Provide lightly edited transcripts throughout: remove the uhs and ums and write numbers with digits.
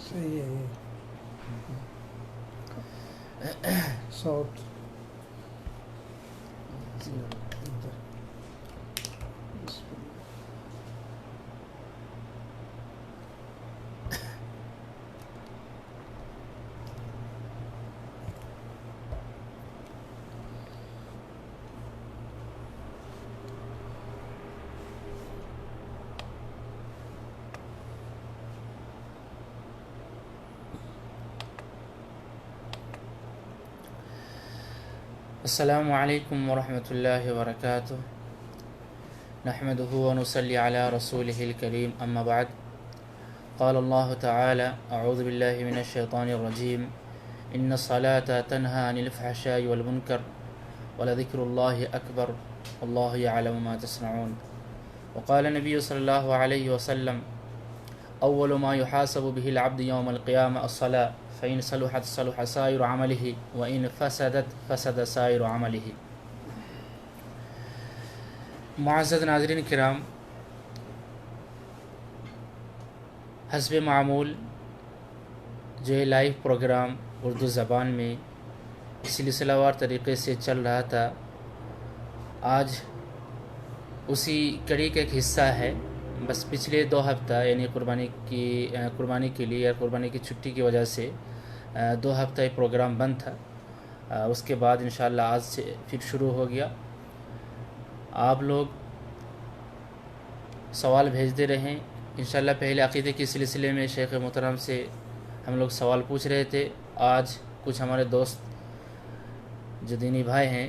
صحیح ہے یہ صوت السلام علیکم ورحمۃ اللہ وبرکاتہ نحمده ونصلي على رسوله الكريم اما بعد قال الله تعالى اعوذ بالله من الشيطان الرجيم ان الصلاة تنهى عن الفحشاء والمنكر ولذكر الله اكبر والله يعلم ما تصنعون وقال النبي صلى الله عليه وسلم اول ما يحاسب به العبد يوم القيامة الصلاة فإن صلحت صلح سائر عمله وإن فسدت فسد سائر عمله۔ معزز ناظرین کرام، حسب معمول جو ہے لائیو پروگرام اردو زبان میں سلسلہ وار طریقے سے چل رہا تھا، آج اسی کڑی کا ایک حصہ ہے۔ بس پچھلے 2 ہفتہ یعنی قربانی کے لیے یا قربانی کی چھٹی کی وجہ سے 2 ہفتہ یہ پروگرام بند تھا، اس کے بعد انشاءاللہ آج سے پھر شروع ہو گیا۔ آپ لوگ سوال بھیجتے رہیں انشاءاللہ۔ پہلے عقیدے کے سلسلے میں شیخ محترم سے ہم لوگ سوال پوچھ رہے تھے، آج کچھ ہمارے دوست جو دینی بھائی ہیں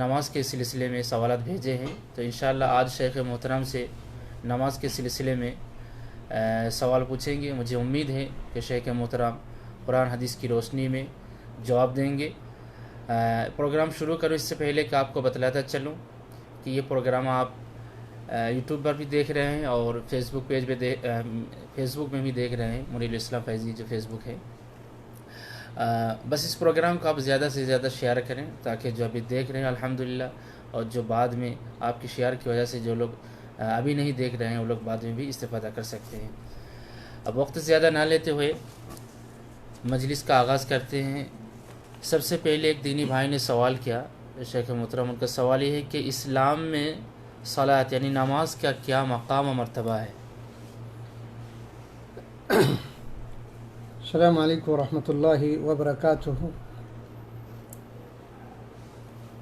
نماز کے سلسلے میں سوالات بھیجے ہیں، تو انشاءاللہ آج شیخ محترم سے نماز کے سلسلے میں سوال پوچھیں گے۔ مجھے امید ہے کہ شیخ محترم قرآن حدیث کی روشنی میں جواب دیں گے۔ پروگرام شروع کروں اس سے پہلے کہ آپ کو بتلاتا چلوں کہ یہ پروگرام آپ یوٹیوب پر بھی دیکھ رہے ہیں اور فیس بک میں بھی دیکھ رہے ہیں، منیر الاسلام فیضی جو فیس بک ہے۔ بس اس پروگرام کو آپ زیادہ سے زیادہ شیئر کریں تاکہ جو ابھی دیکھ رہے ہیں الحمدللہ، اور جو بعد میں آپ کی شیئر کی وجہ سے جو لوگ ابھی نہیں دیکھ رہے ہیں وہ لوگ بعد میں بھی استفادہ کر سکتے ہیں۔ اب وقت زیادہ نہ لیتے ہوئے مجلس کا آغاز کرتے ہیں۔ سب سے پہلے ایک دینی بھائی نے سوال کیا شیخ محترم، ان کا سوال یہ ہے کہ اسلام میں صلاۃ یعنی نماز کا کیا مقام و مرتبہ ہے؟ السلام علیکم ورحمۃ اللہ وبرکاتہ۔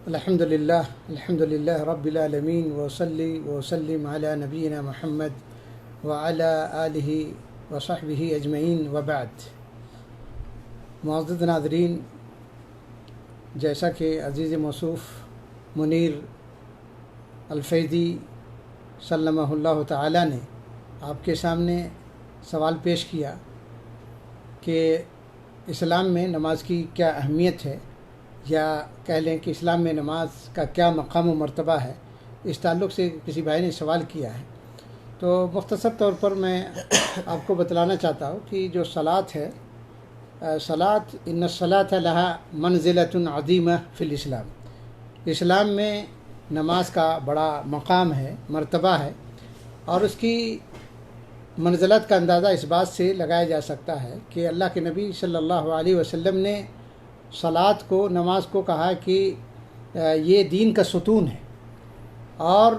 الحمدللہ رب العالمین وصلی وسلم علی نبینا محمد وعلی آلہ وصحبہ اجمعین وبعد۔ معزز ناظرین، جیسا کہ عزیز موصوف منیر الفیضی سلمہ اللہ تعالی نے آپ کے سامنے سوال پیش کیا کہ اسلام میں نماز کی کیا اہمیت ہے، یا کہہ لیں کہ اسلام میں نماز کا کیا مقام و مرتبہ ہے، اس تعلق سے کسی بھائی نے سوال کیا ہے، تو مختصر طور پر میں آپ کو بتلانا چاہتا ہوں کہ جو صلاۃ ہے، صلاۃ ان الصلاۃ لہا منزلۃ عظیمہ فی الاسلام، اسلام میں نماز کا بڑا مقام ہے، مرتبہ ہے، اور اس کی منزلت کا اندازہ اس بات سے لگایا جا سکتا ہے کہ اللہ کے نبی صلی اللہ علیہ وسلم نے صلاۃ کو، نماز کو کہا کہ یہ دین کا ستون ہے، اور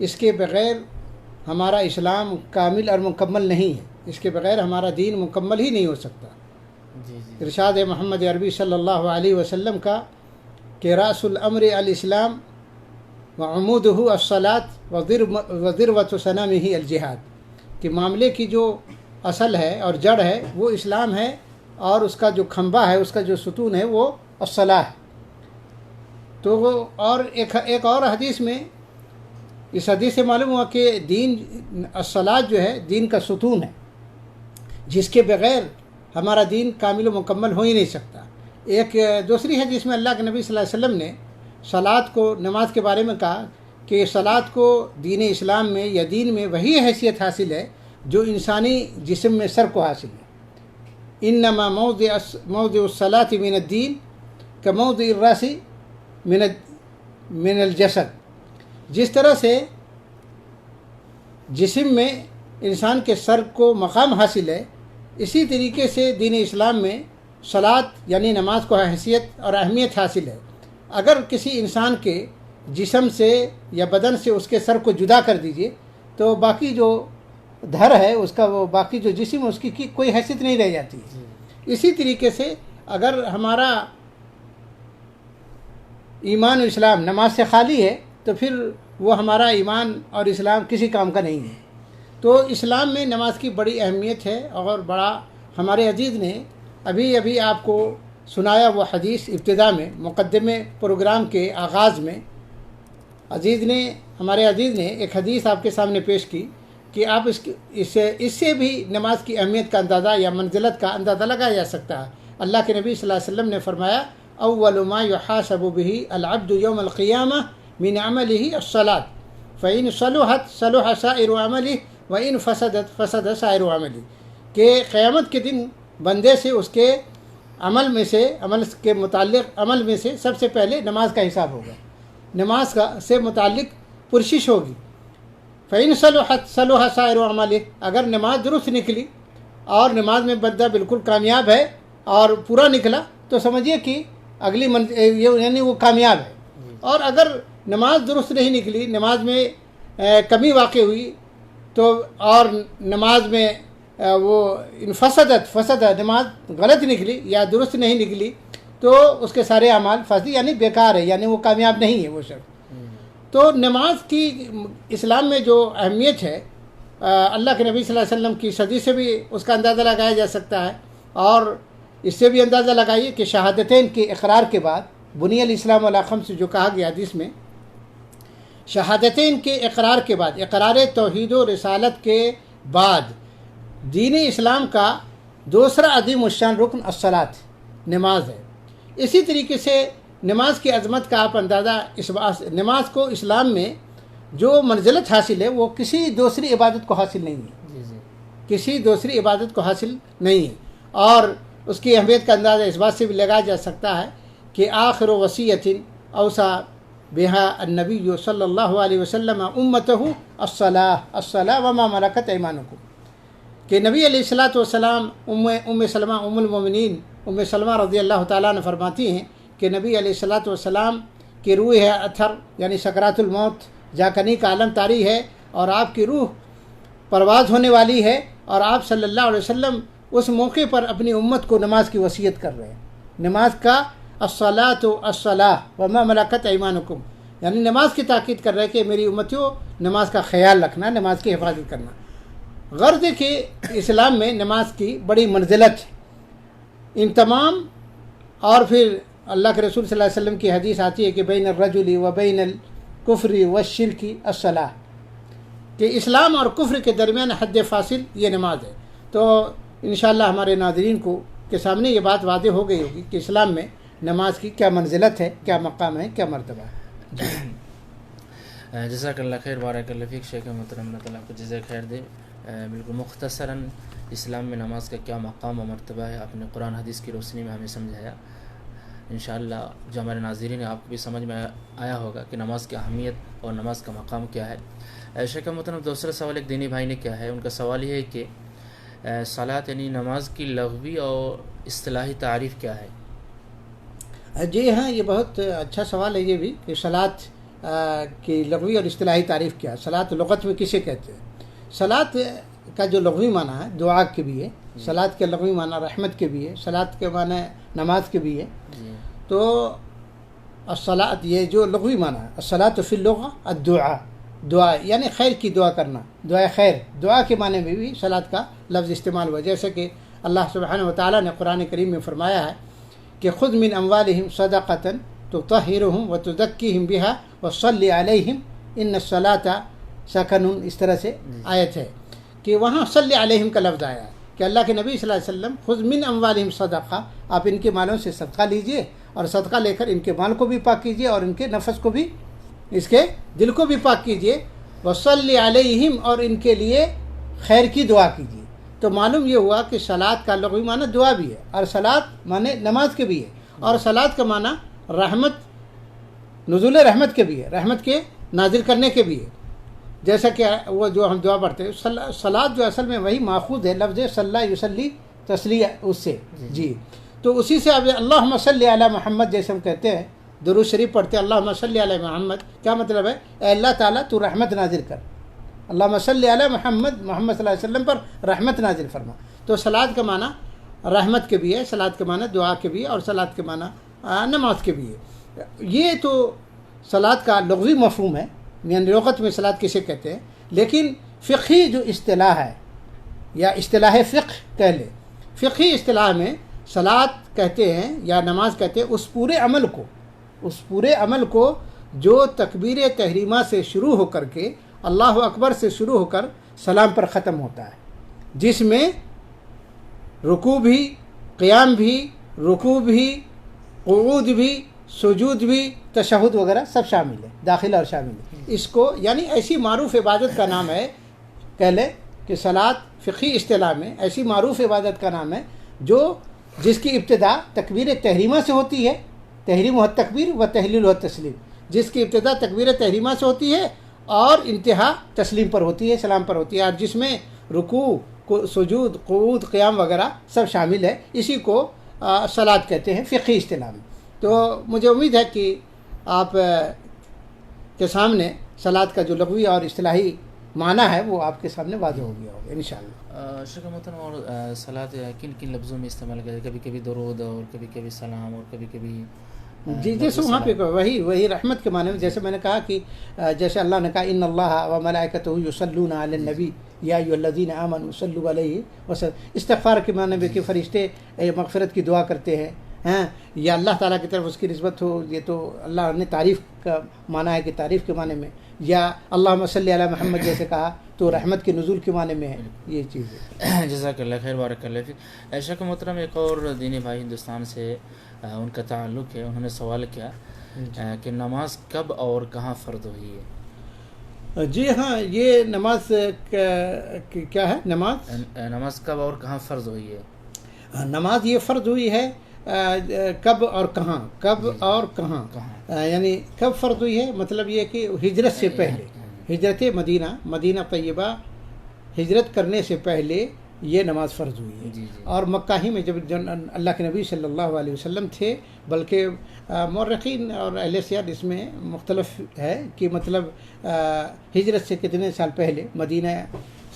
اس کے بغیر ہمارا اسلام کامل اور مکمل نہیں ہے، اس کے بغیر ہمارا دین مکمل ہی نہیں ہو سکتا۔ ارشاد محمد عربی صلی اللہ علیہ وسلم کا کہ راس الامر الاسلام وعمودہ الصلاۃ وذروۃ صنامہ الجہاد، کہ معاملے کی جو اصل ہے اور جڑ ہے وہ اسلام ہے، اور اس کا جو کھمبا ہے، اس کا جو ستون ہے وہ الصلاۃ ہے۔ تو وہ اور ایک اور حدیث میں، اس حدیث سے معلوم ہوا کہ دین الصلاۃ جو ہے دین کا ستون ہے، جس کے بغیر ہمارا دین کامل و مکمل ہو ہی نہیں سکتا۔ ایک دوسری حدیث میں اللہ کے نبی صلی اللہ علیہ وسلم نے صلاۃ کو، نماز کے بارے میں کہا کہ صلاۃ کو دین اسلام میں یا دین میں وہی حیثیت حاصل ہے جو انسانی جسم میں سر کو حاصل ہے۔ انما موضع الصلاۃ من الدین کموضع الراس من الجسد، جس طرح سے جسم میں انسان کے سر کو مقام حاصل ہے، اسی طریقے سے دین اسلام میں صلاۃ یعنی نماز کو حیثیت اور اہمیت حاصل ہے. اگر کسی انسان کے جسم سے یا بدن سے اس کے سر کو جدا کر دیجئے تو باقی جو دھر ہے اس کا، وہ باقی جو جسم ہے اس کی کوئی حیثیت نہیں رہ جاتی. اسی طریقے سے اگر ہمارا ایمان و اسلام نماز سے خالی ہے تو پھر وہ ہمارا ایمان اور اسلام کسی کام کا نہیں ہے. تو اسلام میں نماز کی بڑی اہمیت ہے اور بڑا ہمارے عزیز نے ابھی آپ کو سنایا وہ حدیث ابتدا میں مقدمے پروگرام کے آغاز میں ہمارے عزیز نے ایک حدیث آپ کے سامنے پیش کی کہ آپ اس سے بھی نماز کی اہمیت کا اندازہ یا منزلت کا اندازہ لگایا جا سکتا ہے. اللہ کے نبی صلی اللہ علیہ وسلم نے فرمایا اول ما يحاسب به العبد يوم القيامة من عمله الصلاة فإن صلحت صلح سائر عمله وإن فسدت فسد سائر عمله، کہ قیامت کے دن بندے سے اس کے عمل کے متعلق عمل میں سے سب سے پہلے نماز کا حساب ہوگا، نماز سے متعلق پرسش ہوگی. فإن صلحت صلح سائر عمله، اگر نماز درست نکلی اور نماز میں بندہ بالکل کامیاب ہے اور پورا نکلا تو سمجھیے کہ اگلی یعنی وہ کامیاب ہے. اور اگر نماز درست نہیں نکلی، نماز میں کمی واقع ہوئی تو اور نماز میں وہ فسد نماز غلط نکلی یا درست نہیں نکلی تو اس کے سارے اعمال فاسد یعنی بیکار ہے، یعنی وہ کامیاب نہیں ہے وہ شخص. تو نماز کی اسلام میں جو اہمیت ہے اللہ کے نبی صلی اللہ علیہ وسلم کی صدی سے بھی اس کا اندازہ لگایا جا سکتا ہے. اور اس سے بھی اندازہ لگائیے کہ شہادتین کے اقرار کے بعد بنی الاسلام علی خمس جو کہا گیا حدیث میں، شہادتین کے اقرار کے بعد، اقرار توحید و رسالت کے بعد دین اسلام کا دوسرا عظیم الشان رکن الصلاۃ نماز ہے. اسی طریقے سے نماز کی عظمت کا آپ اندازہ نماز کو اسلام میں جو منزلت حاصل ہے وہ کسی دوسری عبادت کو حاصل نہیں ہے، کسی دوسری عبادت کو حاصل نہیں ہے. اور اس کی اہمیت کا اندازہ اس بات سے بھی لگایا جا سکتا ہے کہ آخر وصیۃ اوصى بها النبی صلی اللہ علیہ وسلم امته الصلاۃ وما ملکت ایمانکم، کہ نبی علیہ الصلوۃ والسلام ام سلمہ ام المومنین ام سلمہ رضی اللہ تعالیٰ عنہ فرماتی ہیں کہ نبی علیہ الصلوۃ والسلام کی روح ہے اتھر یعنی سکرات الموت جاکنی کا عالم طاری ہے اور آپ کی روح پرواز ہونے والی ہے، اور آپ صلی اللہ علیہ وسلم اس موقع پر اپنی امت کو نماز کی وصیت کر رہے ہیں. نماز کا الصلاۃ وما ملکت ایمانکم، یعنی نماز کی تاکید کر رہے ہیں کہ میری امتیوں نماز کا خیال رکھنا، نماز کی حفاظت کرنا. غرض ہے کہ اسلام میں نماز کی بڑی منزلت ہے. ان تمام اور پھر اللہ کے رسول صلی اللہ علیہ وسلم کی حدیث آتی ہے کہ بین الرجل و بین الکفر والشرک الصلاۃ، کہ اسلام اور کفر کے درمیان حد فاصل یہ نماز ہے. تو انشاءاللہ ہمارے ناظرین کو کے سامنے یہ بات واضح ہو گئی ہوگی کہ اسلام میں نماز کی کیا منزلت ہے، کیا مقام ہے، کیا مرتبہ ہے. جزاک اللہ خیر، بارک اللہ فیک شیخ محترم، اللہ تعالیٰ کو جزاک خیر دے. بالکل مختصراً اسلام میں نماز کا کیا مقام و مرتبہ ہے آپ نے قرآن حدیث کی روشنی میں ہمیں سمجھایا. انشاءاللہ جو ہمارے ناظرین ہیں آپ کو بھی سمجھ میں آیا ہوگا کہ نماز کی اہمیت اور نماز کا مقام کیا ہے. شیخ محترم دوسرا سوال ایک دینی بھائی نے کیا ہے، ان کا سوال یہ ہے کہ صلاۃ یعنی نماز کی لغوی اور اصطلاحی تعریف کیا ہے؟ جی ہاں، یہ بہت اچھا سوال ہے یہ بھی کہ صلاۃ کی لغوی اور اصطلاحی تعریف کیا ہے. صلاۃ لغت میں کسے کہتے ہیں؟ صلاۃ کا جو لغوی معنی ہے دعا کے بھی ہے، صلاۃ کے لغوی معنی رحمت کے بھی ہے، صلاۃ کے معنی نماز کے بھی ہے. تو الصلاۃ یہ جو لغوی معنی ہے، الصلاۃ فی اللغہ الدعاء، دعا یعنی خیر کی دعا کرنا، دعا خیر، دعا کے معنی میں بھی صلاۃ کا لفظ استعمال ہوا. جیسے کہ اللہ سبحانہ وتعالیٰ نے قرآن کریم میں فرمایا ہے کہ خذ من اموالہم صدقۃ تطہرہم وتزکیہم بہا وصلی علیہم ان الصلاۃ سکن، اس طرح سے آیت ہے کہ وہاں صلی علیہم کا لفظ آیا ہے کہ اللہ کے نبی صلی اللہ علیہ وسلم خذ من اموالہم صدقہ، آپ ان کے مالوں سے صدقہ لیجئے اور صدقہ لے کر ان کے مال کو بھی پاک کیجئے اور ان کے نفس کو بھی، اس کے دل کو بھی پاک کیجئے. وصلی علیہم، اور ان کے لیے خیر کی دعا کیجئے. تو معلوم یہ ہوا کہ صلاۃ کا لغوی معنی دعا بھی ہے اور صلاۃ معنی نماز کے بھی ہے، اور صلاۃ کا معنی رحمت، نزول رحمت کے بھی ہے، رحمت کے نازل کرنے کے بھی ہے. جیسا کہ وہ جو ہم دعا پڑھتے ہیں صلاۃ جو اصل میں وہی ماخوذ ہے لفظ صلی یصلی تسلیہ اس سے جی. تو اسی سے اب اللہم صلی علی محمد جیسے ہم کہتے ہیں درود شریف پڑھتے ہیں اللہم صلی علی محمد، کیا مطلب ہے؟ اے اللہ تعالیٰ تو رحمت نازل کر، اللہم صلی علی محمد، محمد صلی اللہ علیہ وسلم پر رحمت نازل فرما. تو صلاۃ کا معنی رحمت کے بھی ہے، صلاۃ کے معنی دعا کے بھی ہے، اور صلاۃ کے معنی نماز کے بھی ہے. یہ تو صلاۃ کا لغوی مفہوم ہے، یعنی لغت میں صلاۃ کسے کہتے ہیں. لیکن فقہی جو اصطلاح ہے یا اصطلاح فقہ کہہ لے، فقہی اصطلاح میں صلاۃ کہتے ہیں یا نماز کہتے ہیں اس پورے عمل کو جو تکبیر تحریمہ سے شروع ہو کر کے اللہ اکبر سے شروع ہو کر سلام پر ختم ہوتا ہے، جس میں رکوع بھی، قیام بھی، رکوع بھی، قعود بھی، سجود بھی، تشہد وغیرہ سب شامل ہے، داخل اور شامل ہے. اس کو یعنی ایسی معروف عبادت کا نام ہے، کہہ لیں کہ صلاۃ فقہی اصطلاح میں ایسی معروف عبادت کا نام ہے جس کی ابتدا تکبیر تحریمہ سے ہوتی ہے، تحریم و تکبیر و تحلیل و تسلیم، جس کی ابتدا تکبیر تحریمہ سے ہوتی ہے اور انتہا تسلیم پر ہوتی ہے، سلام پر ہوتی ہے، اور جس میں رکوع، سجود، قعود، قیام وغیرہ سب شامل ہے. اسی کو صلاۃ کہتے ہیں فقہی اصطلاح میں. تو مجھے امید ہے کہ آپ کے سامنے صلاۃ کا جو لغوی اور اصطلاحی معنی ہے وہ آپ کے سامنے واضح ہو گیا ہوگا انشاءاللہ. شکر محترم. اور صلاۃ کن کن لفظوں میں استعمال کرتے؟ کبھی کبھی درود اور کبھی کبھی سلام اور کبھی کبھی جی جیسے وہاں پہ وہی رحمت کے معنی میں، جیسے میں نے کہا کہ جیسے اللہ نے کہا ان اللہ و ملائکتہ یصلون علی النبی یا ایھا الذین آمنوا صلوا علیہ وسلم، استغفار کے معنی میں کہ فرشتے مغفرت کی دعا کرتے ہیں، یا اللہ تعالیٰ کی طرف اس کی نسبت ہو، یہ تو اللہ نے تعریف کا معنی ہے کہ تعریف کے معنی میں، یا اللہم صلی علی محمد جیسے کہا تو رحمت کے نزول کے معنی میں ہے. یہ چیز ہے. جزاک اللہ خیر، بارک اللہ فیک. شیخ محترم ایک اور دینی بھائی ہندوستان سے ان کا تعلق ہے، انہوں نے سوال کیا کہ نماز کب اور کہاں فرض ہوئی ہے؟ جی ہاں، یہ نماز کیا ہے؟ نماز کب اور کہاں فرض ہوئی ہے؟ نماز یہ فرض ہوئی ہے کب اور کہاں، کب اور کہاں، یعنی کب فرض ہوئی ہے مطلب یہ کہ ہجرت سے پہلے، ہجرت مدینہ طیبہ ہجرت کرنے سے پہلے یہ نماز فرض ہوئی ہے. اور مکہ ہی میں جب اللہ کے نبی صلی اللہ علیہ وسلم تھے، بلکہ مورخین اور اہل سیرت اس میں مختلف ہے کہ مطلب ہجرت سے کتنے سال پہلے، مدینہ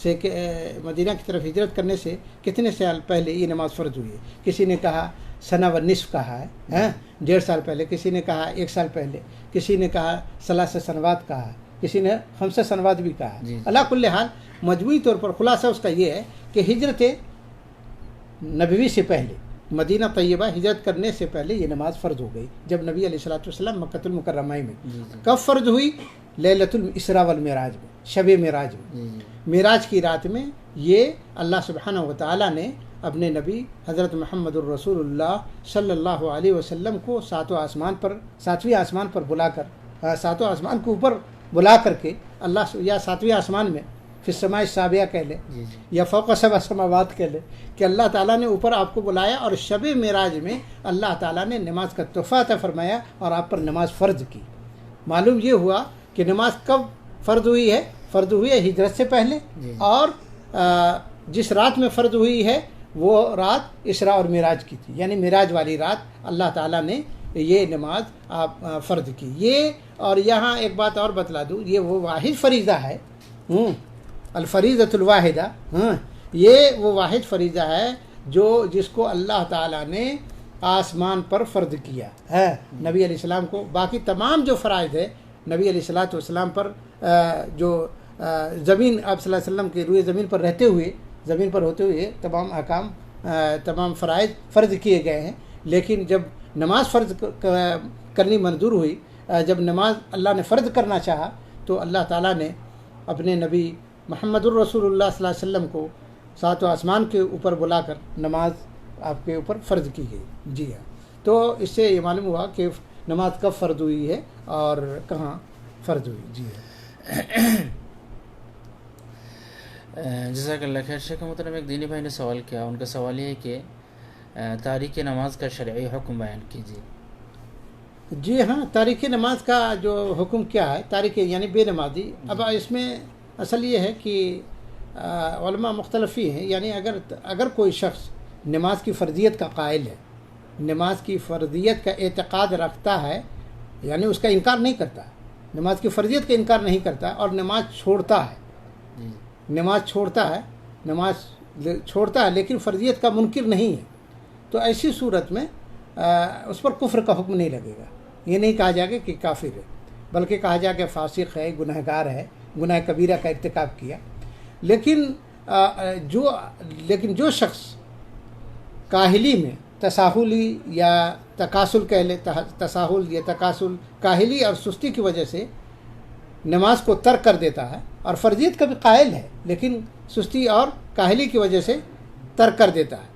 کی طرف ہجرت کرنے سے کتنے سال پہلے یہ نماز فرض ہوئی ہے. کسی نے کہا سنہ و نصف کہا ہے، 1.5 سال پہلے، کسی نے کہا 1 سال پہلے، کسی نے کہا 3 سنوات کہا ہے، کسی نے 5 سنوات بھی کہا ہے. اللہ کل حال مجموعی طور پر خلاصہ اس کا یہ ہے کہ ہجرت نبوی سے پہلے، مدینہ طیبہ ہجرت کرنے سے پہلے یہ نماز فرض ہو گئی. جب نبی علیہ الصلوۃ والسلام مکۃ المکرمہ میں کب فرض ہوئی؟ لیلۃ الاسراء والمعراج میں، شب معراج میں، معراج کی رات میں یہ اللہ سبحانہ و تعالیٰ نے اپنے نبی حضرت محمد الرسول اللہ صلی اللہ علیہ وسلم کو ساتویں آسمان پر بلا کر، ساتوں آسمان کے اوپر بلا کر کے اللہ، یا 7ویں آسمان میں فی السماء السابعہ کہہ لے یا فوق 7 سماوات کہہ لے، کہ اللہ تعالیٰ نے اوپر آپ کو بلایا اور شب معراج میں اللہ تعالیٰ نے نماز کا تحفہ عطا فرمایا اور آپ پر نماز فرض کی. معلوم یہ ہوا کہ نماز کب فرض ہوئی ہے؟ فرض ہوئی ہے ہجرت سے پہلے، اور جس رات میں فرض ہوئی ہے وہ رات اسراء اور معراج کی تھی، یعنی معراج والی رات اللہ تعالیٰ نے یہ نماز فرض کی. یہ اور یہاں ایک بات اور بتلا دوں، یہ وہ واحد فریضہ ہے، الفریضۃ الواحدہ، یہ وہ واحد فریضہ ہے جس کو اللہ تعالیٰ نے آسمان پر فرض کیا ہے نبی علیہ السلام کو. باقی تمام جو فرائض ہے نبی علیہ الصلوۃ والسلام پر، جو زمین آپ صلی اللہ علیہ وسلم کے روئے زمین پر رہتے ہوئے، زمین پر ہوتے ہوئے تمام احکام، تمام فرائض فرض کیے گئے ہیں. لیکن جب نماز فرض کرنی منظور ہوئی، جب نماز اللہ نے فرض کرنا چاہا، تو اللہ تعالیٰ نے اپنے نبی محمد الرسول اللہ صلی اللہ علیہ وسلم کو 7 آسمان کے اوپر بلا کر نماز آپ کے اوپر فرض کی گئی. جی ہاں، تو اس سے یہ معلوم ہوا کہ نماز کب فرض ہوئی ہے اور کہاں فرض ہوئی. جی ہاں. جزاک اللہ خیر. شیخ محترم ایک دینی بھائی نے سوال کیا، ان کا سوال یہ ہے کہ تاریک نماز کا شرعی حکم بیان کیجیے. جی ہاں، تاریک نماز کا جو حکم کیا ہے، تاریک یعنی بے نمازی. اب اس میں اصل یہ ہے کہ علماء مختلف ہی ہیں، یعنی اگر کوئی شخص نماز کی فرضیت کا قائل ہے، نماز کی فرضیت کا اعتقاد رکھتا ہے، یعنی اس کا انکار نہیں کرتا، نماز کی فرضیت کا انکار نہیں کرتا اور نماز چھوڑتا ہے، نماز چھوڑتا ہے لیکن فرضیت کا منکر نہیں ہے، تو ایسی صورت میں اس پر کفر کا حکم نہیں لگے گا. یہ نہیں کہا جائے گا کہ کافر ہے، بلکہ کہا جائے گا فاسق ہے، گنہگار ہے، گناہ کبیرہ کا ارتکاب کیا. لیکن جو شخص کاہلی میں تساہلی یا تکاسل کہہ لے، تساہل یا تکاسل، کاہلی اور سستی کی وجہ سے نماز کو ترک کر دیتا ہے اور فرضیت کا بھی قائل ہے لیکن سستی اور کاہلی کی وجہ سے ترک کر دیتا ہے.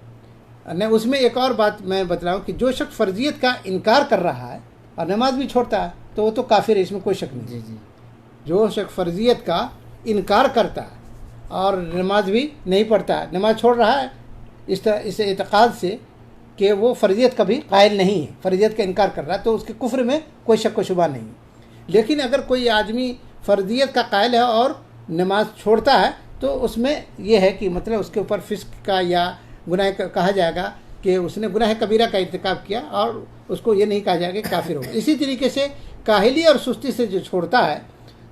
اس میں ایک اور بات میں بتلاؤں کہ جو شخص فرضیت کا انکار کر رہا ہے اور نماز بھی چھوڑتا ہے تو وہ تو کافر ہے، اس میں کوئی شک نہیں. جو شخص فرضیت کا انکار کرتا ہے اور نماز بھی نہیں پڑھتا ہے، نماز چھوڑ رہا ہے اس اعتقاد سے کہ وہ فرضیت کا بھی قائل نہیں ہے، فرضیت کا انکار کر رہا ہے، تو اس کے کفر میں کوئی شک و شبہ نہیں. لیکن اگر کوئی آدمی فرضیت کا قائل ہے اور نماز چھوڑتا ہے تو اس میں یہ ہے کہ مطلب اس کے اوپر فسق کا یا گناہ کہا جائے گا کہ اس نے گناہ کبیرہ کا ارتکاب کیا اور اس کو یہ نہیں کہا جائے گا کہ کافر ہوگا. اسی طریقے سے کاہلی اور سستی سے جو چھوڑتا ہے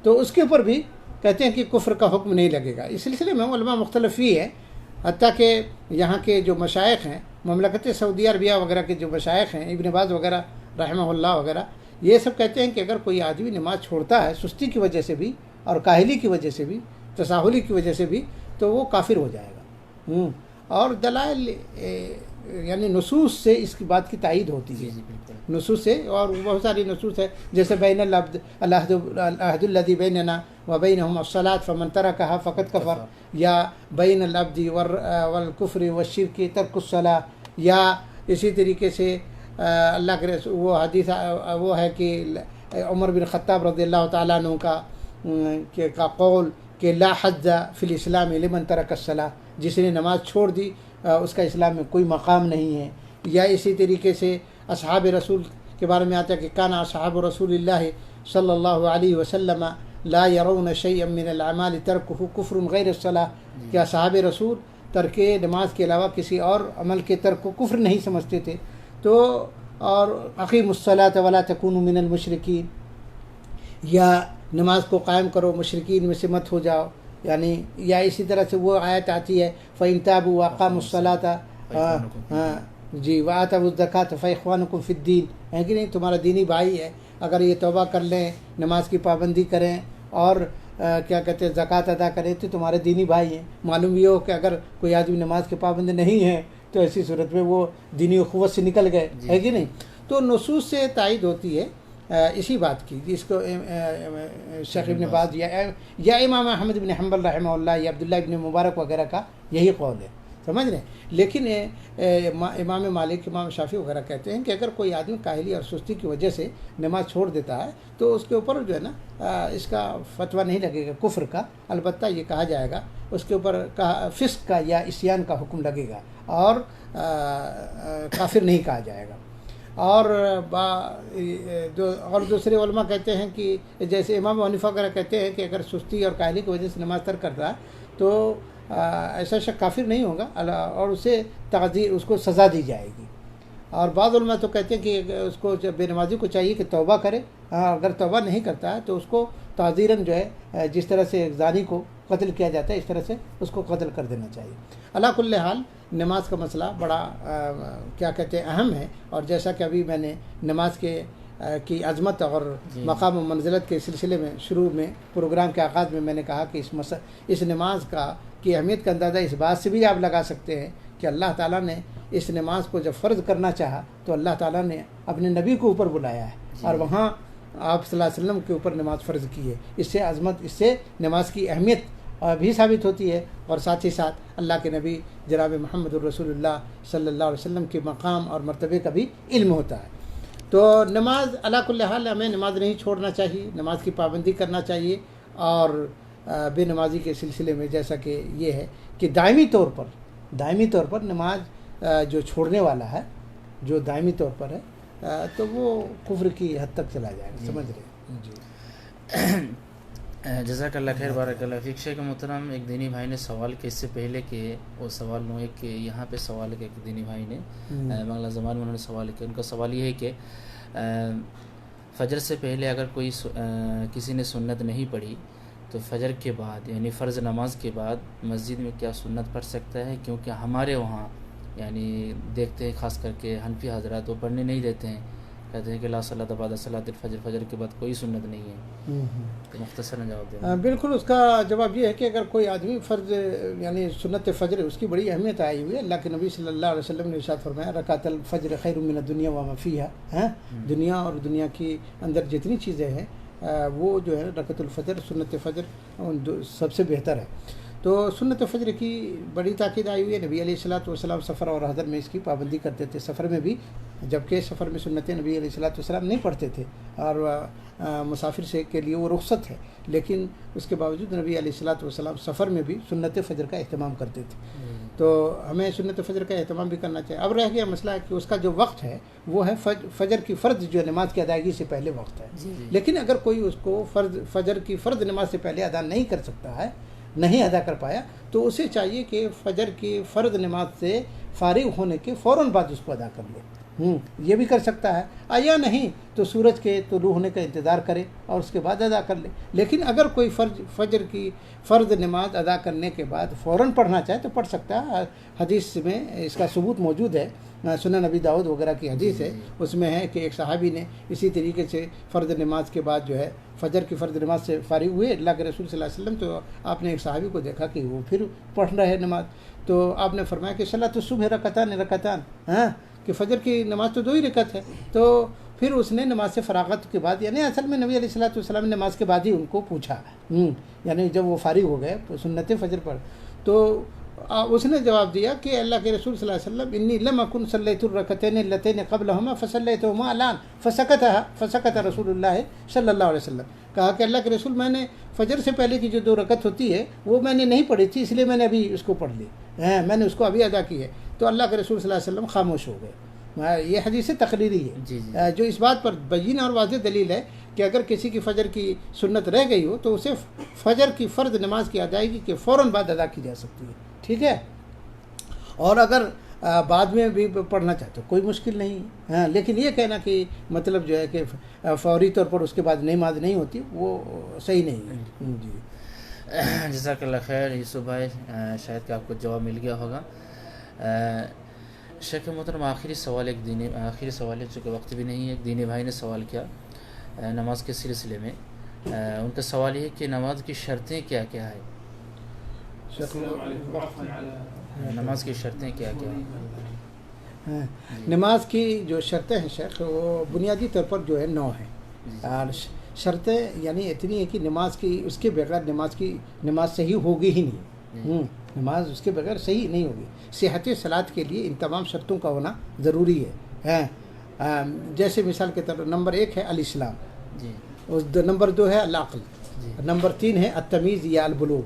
تو اس کے اوپر بھی کہتے ہیں کہ کفر کا حکم نہیں لگے گا. اس سلسلے میں علماء مختلف ہی ہے، حتیٰ کہ یہاں کے جو مشائخ ہیں مملکت سعودیہ عربیہ وغیرہ کے جو مشائخ ہیں، ابن باز وغیرہ رحمہ اللہ وغیرہ، یہ سب کہتے ہیں کہ اگر کوئی آدمی نماز چھوڑتا ہے سستی کی وجہ سے بھی اور کاہلی کی وجہ سے بھی، تساہلی کی وجہ سے بھی، تو وہ کافر ہو جائے گا. اور دلائل یعنی نصوص سے اس کی بات کی تائید ہوتی ہے، نصوص سے، اور بہت ساری نصوص ہے جیسے بین العبد العہد الذی بیننا وبینہم الصلاۃ فمن ترکہا فقد کفر، یا بین العبد والکفر والشرک ترک الصلاۃ، یا اسی طریقے سے اللہ کے رسول وہ حدیث وہ ہے کہ عمر بن خطاب رضی اللہ تعالیٰ عنہ کا قول کہ لا حج فی الاسلام لمن ترک الصلاۃ، جس نے نماز چھوڑ دی اس کا اسلام میں کوئی مقام نہیں ہے. یا اسی طریقے سے اصحاب رسول کے بارے میں آتا ہے کہ کان اصحاب رسول اللہ صلی اللہ علیہ وسلم لا يرون شيئا من الاعمال ترکہ کفر غیر الصلاۃ، کہ اصحاب رسول ترک نماز کے علاوہ کسی اور عمل کے ترک کو کفر نہیں سمجھتے تھے. تو اور اقیموا الصلاۃ ولا تکونوا من المشرکین، یا نماز کو قائم کرو مشرکین میں سے مت ہو جاؤ، یعنی یا اسی طرح سے وہ آیت آتی ہے فَإِن تَابُوا وَأَقَامُوا الصَّلَاةَ جی وَآتَوُا الزَّكَاةَ فَإِخْوَانُكُمْ فِي الدِّينِ، ہے کہ نہیں، تمہارا دینی بھائی ہے. اگر یہ توبہ کر لیں، نماز کی پابندی کریں اور کیا کہتے ہیں زکوٰۃ ادا کریں تو تمہارے دینی بھائی ہیں. معلوم یہ ہو کہ اگر کوئی آدمی نماز کے پابند نہیں ہے تو ایسی صورت میں وہ دینی اخوت سے نکل گئے، ہے کہ نہیں. تو نصوص سے تائید ہوتی ہے اسی بات کی، جس کو شیخ ابن باز یا امام احمد بن حنبل رحمہ اللہ یا عبداللہ ابن مبارک وغیرہ کا یہی قول ہے، سمجھ رہے ہیں. لیکن امام مالک، امام شافعی وغیرہ کہتے ہیں کہ اگر کوئی آدمی کاہلی اور سستی کی وجہ سے نماز چھوڑ دیتا ہے تو اس کے اوپر جو ہے نا اس کا فتویٰ نہیں لگے گا کفر کا، البتہ یہ کہا جائے گا اس کے اوپر فسق کا یا عصیان کا حکم لگے گا اور کافر نہیں کہا جائے گا. اور دوسرے علماء کہتے ہیں کہ جیسے امام حنیفہ وغیرہ کہتے ہیں کہ اگر سستی اور کاہلی کی وجہ سے نماز ترک کرتا ہے تو ایسا شخص کافر نہیں ہوگا اور اسے تعزیر، اس کو سزا دی جائے گی. اور بعض علماء تو کہتے ہیں کہ اس کو بے نمازی کو چاہیے کہ توبہ کرے، اگر توبہ نہیں کرتا ہے تو اس کو تعزیراً جو ہے جس طرح سے زانی کو قتل کیا جاتا ہے اس طرح سے اس کو قتل کر دینا چاہیے. علی کل حال نماز کا مسئلہ بڑا کیا کہتے ہیں اہم ہے، اور جیسا کہ ابھی میں نے نماز کی عظمت اور مقام و منزلت کے سلسلے میں شروع میں پروگرام کے آغاز میں نے کہا کہ اس نماز کی اہمیت کا اندازہ اس بات سے بھی آپ لگا سکتے ہیں کہ اللہ تعالیٰ نے اس نماز کو جب فرض کرنا چاہا تو اللہ تعالیٰ نے اپنے نبی کو اوپر بلایا ہے اور وہاں آپ صلی اللہ علیہ وسلم کے اوپر نماز فرض کی ہے. اس سے عظمت، اس سے نماز کی اہمیت بھی ثابت ہوتی ہے، اور ساتھ ہی ساتھ اللہ کے نبی جناب محمد الرسول اللہ صلی اللہ علیہ وسلم کے مقام اور مرتبے کا بھی علم ہوتا ہے. تو نماز علی کل حال ہمیں نماز نہیں چھوڑنا چاہیے، نماز کی پابندی کرنا چاہیے. اور بے نمازی کے سلسلے میں جیسا کہ یہ ہے کہ دائمی طور پر نماز جو چھوڑنے والا ہے، جو دائمی طور پر ہے تو وہ کفر کی حد تک چلا جائے گا. سمجھ رہے ہیں جی. جزاک اللہ خیر، بارک اللہ فیک۔ شیخ محترم، ایک دینی بھائی نے سوال کیا اس سے پہلے کہ وہ سوال نو ایک کہ یہاں پہ سوال ہے کہ دینی بھائی نے بنگلہ زبان میں انہوں نے سوال کیا، ان کا سوال یہ ہے کہ فجر سے پہلے اگر کوئی کسی نے سنت نہیں پڑھی تو فجر کے بعد یعنی فرض نماز کے بعد مسجد میں کیا سنت پڑھ سکتا ہے؟ کیونکہ ہمارے وہاں یعنی دیکھتے ہیں خاص کر کے حنفی حضرات وہ پڑھنے نہیں دیتے ہیں، کہتے ہیں کہ لا صلاۃ بعد صلاۃ الفجر، فجر کے بعد کوئی سنت نہیں ہے۔ تو مختصراً جواب دیں۔ بالکل، اس کا جواب یہ ہے کہ اگر کوئی آدمی فرض یعنی سنت فجر اس کی بڑی اہمیت آئی ہوئی ہے۔ اللہ کے نبی صلی اللہ علیہ وسلم نے ارشاد فرمایا رکعت الفجر خیر من الدنیا وما فیہا، دنیا اور دنیا کی اندر جتنی چیزیں ہیں وہ جو ہے رکعت الفجر سنت فجر سب سے بہتر ہے۔ تو سنت فجر کی بڑی تاکید آئی ہوئی ہے۔ نبی علیہ الصلوۃ والسلام سفر اور حضر میں اس کی پابندی کرتے تھے، سفر میں بھی، جبکہ سفر میں سنت نبی علیہ الصلوۃ والسلام نہیں پڑھتے تھے اور مسافر سے کے لیے وہ رخصت ہے، لیکن اس کے باوجود نبی علیہ الصلوۃ والسلام سفر میں بھی سنت فجر کا اہتمام کرتے تھے۔ تو ہمیں سنت فجر کا اہتمام بھی کرنا چاہیے۔ اب رہ گیا مسئلہ ہے کہ اس کا جو وقت ہے وہ ہے فجر کی فرض جو نماز کی ادائیگی سے پہلے وقت ہے، لیکن اگر کوئی اس کو فجر کی فرض نماز سے پہلے ادا نہیں کر سکتا ہے، نہیں ادا کر پایا، تو اسے چاہیے کہ فجر کی فرض نماز سے فارغ ہونے کے فوراً بعد اس کو ادا کر لے۔ یہ بھی کر سکتا ہے، یا نہیں تو سورج کے طلوع ہونے کا انتظار کرے اور اس کے بعد ادا کر لے۔ لیکن اگر کوئی فجر کی فرض نماز ادا کرنے کے بعد فوراً پڑھنا چاہے تو پڑھ سکتا ہے۔ حدیث میں اس کا ثبوت موجود ہے، سنن نبی داؤد وغیرہ کی حدیث ہے، اس میں ہے کہ ایک صحابی نے اسی طریقے سے فرض نماز کے بعد جو ہے فجر کی فرض نماز سے فارغ ہوئے اللہ کے رسول صلی اللہ علیہ وسلم، تو آپ نے ایک صحابی کو دیکھا کہ وہ پھر پڑھ رہے نماز، تو آپ نے فرمایا کہ صلاۃ الصبح رکعتان، کہ فجر کی نماز تو 2 ہی رکعت ہے۔ تو پھر اس نے نماز سے فراغت کے بعد، یعنی اصل میں نبی علیہ الصلوۃ والسلام نے نماز کے بعد ہی ان کو پوچھا، یعنی جب وہ فارغ ہو گئے سنت فجر پر، تو اس نے جواب دیا کہ اللہ کے رسول صلی اللہ علیہ وسلم انی لم اکن صلیت الرکعتین اللتین قبلہما فصلیتہما الان فسکت رسول اللہ صلی اللہ علیہ وسلم، کہا کہ اللہ کے رسول میں نے فجر سے پہلے کی جو 2 رکعت ہوتی ہے وہ میں نے نہیں پڑھی تھی، اس لیے میں نے ابھی اس کو پڑھ لی، میں نے اس کو ابھی ادا کی ہے۔ تو اللہ کے رسول صلی اللہ علیہ وسلم خاموش ہو گئے۔ یہ حدیث تقریری ہے جو اس بات پر بین اور واضح دلیل ہے کہ اگر کسی کی فجر کی سنت رہ گئی ہو تو اسے فجر کی فرض نماز کی ادائیگی کے فوراً بعد ادا کی جا سکتی ہے، ٹھیک ہے؟ اور اگر بعد میں بھی پڑھنا چاہتے ہو کوئی مشکل نہیں، لیکن یہ کہنا کہ مطلب جو ہے کہ فوری طور پر اس کے بعد نماز نہیں ہوتی، وہ صحیح نہیں ہے۔ جی جزاک اللہ خیر یوسف بھائی، شاید کہ آپ کو جواب مل گیا ہوگا۔ شیخ محترم، آخری سوال ہے، چونکہ وقت بھی نہیں ہے، ایک دینی بھائی نے سوال کیا نماز کے سلسلے میں۔ ان کا سوال یہ ہے کہ نماز کی شرطیں کیا کیا ہے؟ نماز کی شرطیں کیا کیا ہیں؟ نماز کی جو شرطیں ہیں شیخ، وہ بنیادی طور پر جو ہے 9 ہیں، اور شرطیں یعنی اتنی ہے کہ نماز کی اس کے بغیر نماز صحیح ہوگی ہی نہیں، نماز اس کے بغیر صحیح نہیں ہوگی۔ صحت صلاۃ کے لیے ان تمام شرطوں کا ہونا ضروری ہے۔ جیسے مثال کے طور پر نمبر 1 ہے الاسلام، نمبر 2 ہے العقل، نمبر 3 ہے التمیز یا البلوغ۔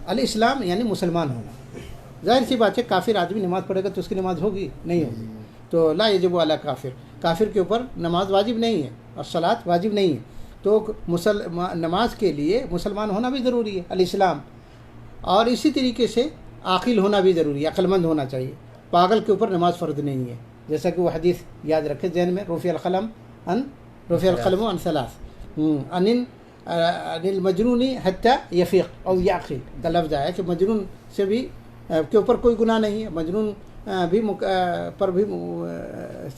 الاسلام یعنی مسلمان ہونا، ظاہر سی بات ہے کافر آدمی نماز پڑھے گا تو اس کی نماز ہوگی نہیں ہوگی، تو لا یجب علی کافر کے اوپر نماز واجب نہیں ہے اور صلاۃ واجب نہیں ہے، تو نماز کے لیے مسلمان ہونا بھی ضروری ہے، الاسلام۔ اور اسی طریقے سے عاقل ہونا بھی ضروری ہے، عقل مند ہونا چاہیے۔ پاگل کے اوپر نماز فرض نہیں ہے، جیسا کہ وہ حدیث یاد رکھے ذہن میں، رفع القلم عن 3، عن المجنون حتی یفیق او یعقل، کا لفظ ہے کہ مجنون سے بھی کے اوپر کوئی گناہ نہیں ہے، مجنون بھی پر بھی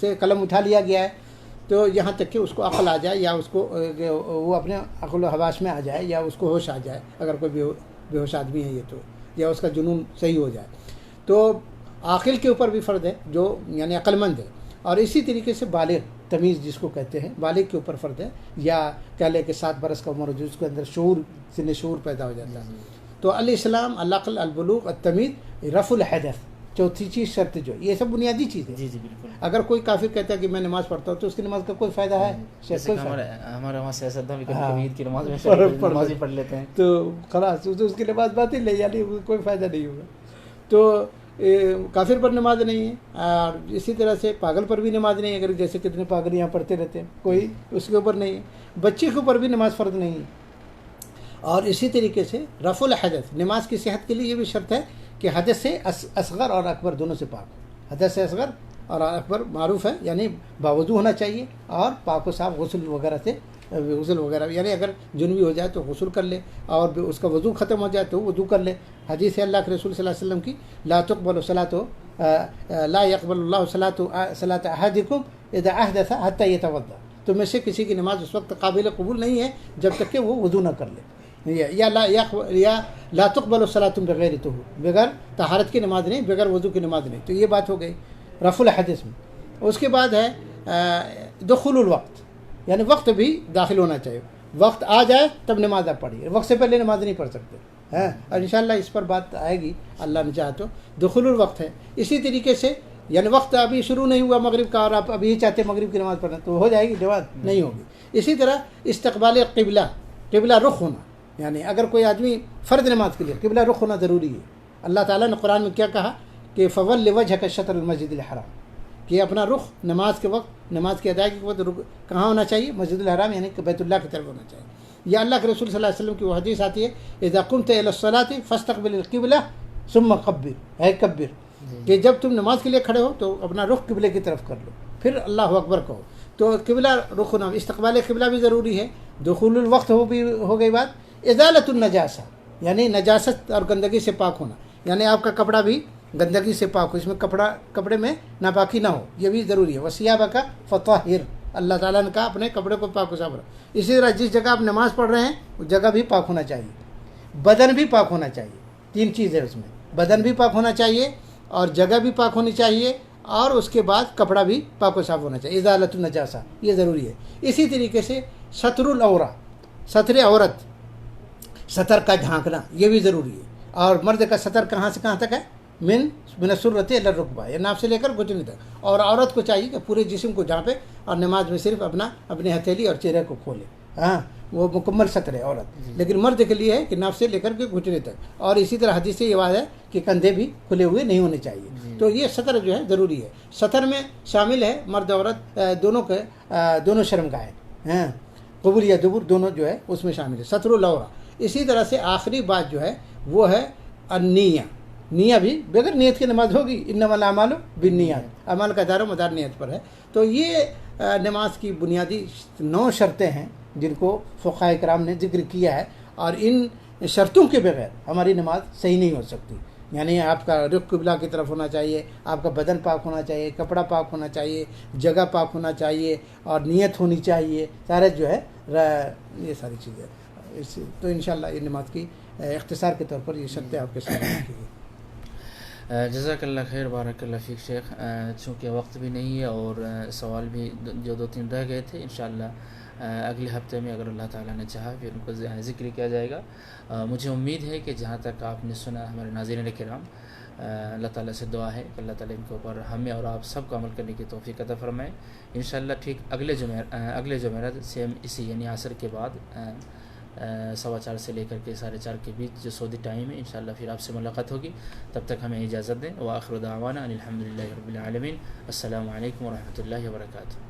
سے قلم اٹھا لیا گیا ہے، تو یہاں تک کہ اس کو عقل آ جائے یا اس کو وہ اپنے عقل و حواس میں آ جائے یا اس کو ہوش آ جائے، اگر کوئی بے ہوش آدمی ہے یہ تو، یا اس کا جنون صحیح ہو جائے، تو عاقل کے اوپر بھی فرض ہے جو یعنی عقل مند ہے۔ اور اسی طریقے سے بالغ، تمیز جس کو کہتے ہیں، بالغ کے اوپر فرض ہے، یا کہہ لے کہ 7 برس کا عمر ہو جس کے اندر سن شعور پیدا ہو جاتا ہے۔ تو الاسلام، العقل، البلوغ، التمیز، رفع الحدث، چوتھی چیز شرط جو یہ سب بنیادی چیز ہے۔ بالکل۔ اگر کوئی کافر کہتا ہے کہ میں نماز پڑھتا ہوں تو اس کی نماز کا کوئی فائدہ ہے؟ ہمارے وہاں سیاست عید کی نماز میں پڑھ لیتے ہیں تو خلاص اس کی نماز باطل ہے، یعنی کوئی فائدہ نہیں ہوگا۔ تو کافر پر نماز نہیں ہے، اور اسی طرح سے پاگل پر بھی نماز نہیں ہے، اگر جیسے کتنے پاگل یہاں پڑھتے رہتے ہیں، کوئی اس کے اوپر نہیں ہے۔ بچے کے اوپر بھی نماز فرض نہیں ہے، اور اسی طریقے سے رفع الحدث، نماز کی صحت کے لیے یہ بھی شرط ہے کہ حدث سے اصغر اور اکبر دونوں سے پاک ہو. حدث سے اصغر اور اکبر معروف ہے، یعنی باوضو ہونا چاہیے اور پاک و صاف غسل وغیرہ یعنی اگر جنوبی ہو جائے تو غسل کر لے، اور اس کا وضو ختم ہو جائے تو وضو کر لے. حدیث ہے اللہ کے رسول صلی اللہ علیہ وسلم کی، لا يقبل اللہ صلاۃ احدکم اذا احدث حتى يتوضا، تو میں سے کسی کی نماز اس وقت قابل قبول نہیں ہے جب تک کہ وہ وضو نہ کر لے. یا لا تقبل الصلاۃ بغیر طہور، بغیر طہارت کی نماز نہیں، بغیر وضو کی نماز نہیں. تو یہ بات ہو گئی رفع الحدث میں. اس کے بعد ہے دخول الوقت، یعنی وقت بھی داخل ہونا چاہیے. وقت آ جائے تب نماز آپ پڑھیے، وقت سے پہلے نماز نہیں پڑھ سکتے ہیں. اور انشاءاللہ اس پر بات آئے گی اللہ نے چاہا تو. دخول الوقت ہے اسی طریقے سے، یعنی وقت ابھی شروع نہیں ہوا مغرب کا اور آپ ابھی چاہتے مغرب کی نماز پڑھنا تو ہو جائے گی، نماز نہیں ہوگی. اسی طرح استقبال قبلہ رخ ہونا، یعنی اگر کوئی آدمی فرض نماز کے لیے قبلہ رخ ہونا ضروری ہے. اللہ تعالیٰ نے قرآن میں کیا کہا کہ فول وجهک شطر المسجد الحرام، کہ اپنا رخ نماز کے وقت، نماز کی ادائیگی کے وقت کہاں ہونا چاہیے؟ مسجد الحرام، یعنی کہ بیت اللہ کی طرف ہونا چاہیے. یا اللہ کے رسول صلی اللہ علیہ وسلم کی وہ حدیث آتی ہے اذا قمت الى الصلاة فاستقبل القبلہ ثم کبر، کہ جب تم نماز کے لیے کھڑے ہو تو اپنا رخ قبلے کی طرف کر لو، پھر اللہ اکبر کہو. تو قبلہ رخ ہونا، استقبال قبلہ بھی ضروری ہے. دخول الوقت ہو گئی بات. ازالۃ النجاسہ، یعنی نجاست اور گندگی سے پاک ہونا، یعنی آپ کا کپڑا بھی گندگی سے پاک ہو، اس میں کپڑے میں ناپاکی نہ ہو، یہ بھی ضروری ہے. وثیابک فطہر، اللہ تعالیٰ نے کہا اپنے کپڑے کو پاک و صاف رکھو. اسی طرح جس جگہ آپ نماز پڑھ رہے ہیں اس جگہ بھی پاک ہونا چاہیے. بدن بھی پاک ہونا چاہیے. 3 چیزیں اس میں، بدن بھی پاک ہونا چاہیے اور جگہ بھی پاک ہونی چاہیے اور اس کے بعد کپڑا بھی پاک و صاف ہونا چاہیے. ازالۃ النجاسہ یہ ضروری ہے. اسی طریقے سے ستر العورہ، ستر عورت، سطر کا ڈھانکنا یہ بھی ضروری ہے. اور مرد کا سطر کہاں سے کہاں تک ہے؟ من السرۃ الی الرکبہ، یا ناف سے لے کر گھٹنے تک. اور عورت کو چاہیے کہ پورے جسم کو ڈھانپے اور نماز میں صرف اپنی ہتھیلی اور چہرے کو کھولے. وہ مکمل سطر ہے عورت. لیکن مرد کے لیے ہے کہ ناف سے لے کر کے گھٹنے تک. اور اسی طرح حدیث سے یہ بات ہے کہ کندھے بھی کھلے ہوئے نہیں ہونے چاہیے. تو یہ سطر جو ہے ضروری ہے. سطر میں شامل ہے مرد عورت دونوں شرمگاہیں، قبول یا دبر دونوں جو ہے اس میں شامل ہے. ستر العورہ. اسی طرح سے آخری بات جو ہے وہ ہے النیہ. نیہ بھی بغیر نیت کی نماز ہوگی. انما الاعمال بالنیات، اعمال کا دار و مدار نیت پر ہے. تو یہ نماز کی بنیادی 9 شرطیں ہیں جن کو فقہاء کرام نے ذکر کیا ہے. اور ان شرطوں کے بغیر ہماری نماز صحیح نہیں ہو سکتی. یعنی آپ کا رخ قبلہ کی طرف ہونا چاہیے، آپ کا بدن پاک ہونا چاہیے، کپڑا پاک ہونا چاہیے، جگہ پاک ہونا چاہیے اور نیت ہونی چاہیے. سارے جو ہے یہ ساری چیزیں. تو انشاءاللہ یہ نماز کی اختصار کے طور پر یہ شرطیں آپ کے سامنے رکھی گئی. جزاک اللہ خیر، بارک اللہ فیک شیخ. چونکہ وقت بھی نہیں ہے اور سوال بھی جو 2-3 رہ گئے تھے، انشاءاللہ اگلے ہفتے میں اگر اللہ تعالیٰ نے چاہا پھر ان کو ذکر کیا جائے گا. مجھے امید ہے کہ جہاں تک آپ نے سنا ہمارے ناظرین کرام، اللہ تعالیٰ سے دعا ہے کہ اللہ تعالیٰ ان کے اوپر ہمیں اور آپ سب کو عمل کرنے کی توفیق عطا فرمائے. انشاءاللہ ٹھیک اگلے جمعرات سیم اسی یعنی عصر کے بعد 4:15 سے لے کر کے 4:30 کے بیچ جو سعودی ٹائم ہے، انشاءاللہ پھر آپ سے ملاقات ہوگی. تب تک ہمیں اجازت دیں. وآخر دعوانا ان الحمدللہ رب العالمین. السلام علیکم ورحمۃ اللہ وبرکاتہ.